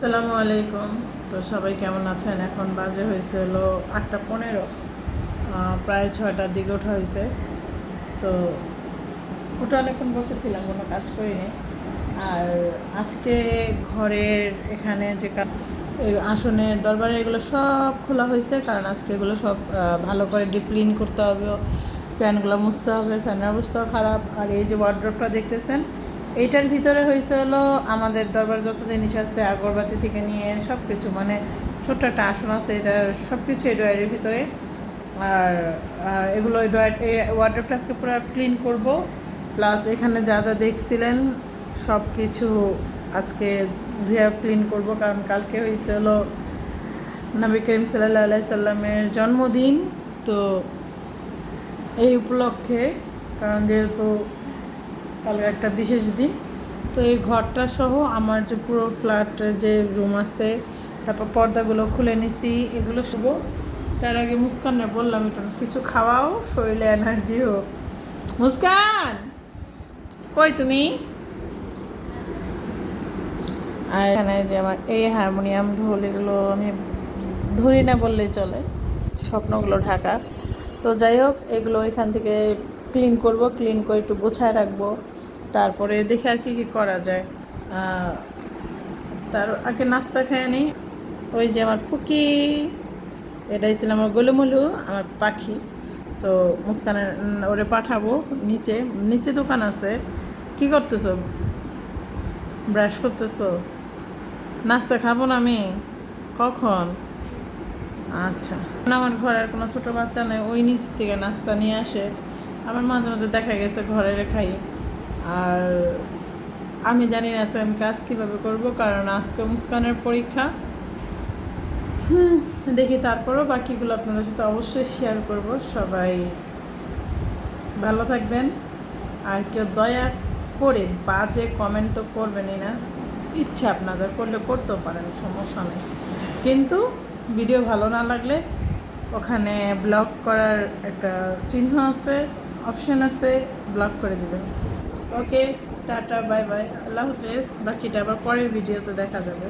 আসসালামু আলাইকুম। তো সবাই কেমন আছেন? এখন বাজে হয়েছে হলো 8:15, প্রায় 6টার দিকে ওঠা হয়েছে। তো ওটা অনেকক্ষণ বসেছিলাম, কোনো কাজ করিনি। আর আজকে ঘরের এখানে যে এই আসনের দরবারে এগুলো সব খোলা হয়েছে, কারণ আজকে এগুলো সব ভালো করে ডিপ ক্লিন করতে হবে, ফ্যানগুলো মুছতে হবে, ফ্যানের অবস্থাও খারাপ। আর এই যে ওয়ার্ড্রোবটা দেখতেছেন, এইটার ভিতরে হয়েছে হলো আমাদের দরবার যত জিনিস আছে, আগরবাতি থেকে নিয়ে সব কিছু, মানে ছোট্ট একটা আসন আছে, এটা সব কিছু এই ড্রয়ারের ভিতরে। আর এগুলো এই ওয়ার্ড্রোবটা আজকে পুরো ক্লিন করব। প্লাস এখানে যা যা দেখছিলেন সব কিছু আজকে ধুয়ে ক্লিন করব, কারণ কালকে হয়েছে হলো নবী করিম সাল্লাল্লাহু আলাইহি সাল্লামের জন্মদিন। তো এই উপলক্ষে, কারণ যেহেতু কালকে একটা বিশেষ দিন, তো এই ঘরটা সহ আমার যে পুরো ফ্ল্যাটের যে রুম আছে, তারপর পর্দাগুলো খুলে নিছি, এগুলো শুভ। তার আগে মুস্কানে বললাম একটু কিছু খাওয়াও, শরীরে এনার্জি হোক। মুস্কান, কই তুমি? আর এখানে যে আমার এই হারমোনিয়াম, ঢোল, এগুলো আমি ধরি না বললেই চলে, স্বপ্নগুলো ঢাকা। তো যাই হোক, এগুলো এখান থেকে ক্লিন করব, ক্লিন করে একটু গোছায় রাখবো, তারপরে দেখি আর কি কি করা যায়। তার আগে নাস্তা খেয়ে নিই। ওই যে আমার পুকি, এটাই ছিল আমার গোলুমলু, আমার পাখি। তো মুস্কানের ওরে পাঠাবো নিচে, নিচে দোকান আছে। কি করতেছো? ব্রাশ করতেছো? নাস্তা খাবো না আমি? কখন? আচ্ছা। আমার ঘরে আর কোনো ছোটো বাচ্চা নেই, ওই নিচ থেকে নাস্তা নিয়ে আসে। আমার মাঝে মাঝে দেখা গেছে ঘরে খাই। আর আমি জানি না আজকে আমি কাজ কীভাবে করবো, কারণ আজকে মুস্কানের পরীক্ষা। দেখি, তারপরও বাকিগুলো আপনাদের সাথে অবশ্যই শেয়ার করব। সবাই ভালো থাকবেন। আর কেউ দয়া করে বাজে কমেন্ট তো করবেনই না। ইচ্ছা আপনাদের করলে করতেও পারেন, সমস্যা নেই, কিন্তু ভিডিও ভালো না লাগলে ওখানে ব্লক করার একটা চিহ্ন আছে, অপশান আছে, ব্লক করে দেবেন। ওকে, টাটা, বাই বাই, আল্লাহ হাফেজ। বাকিটা আবার পরের ভিডিওতে দেখা যাবে।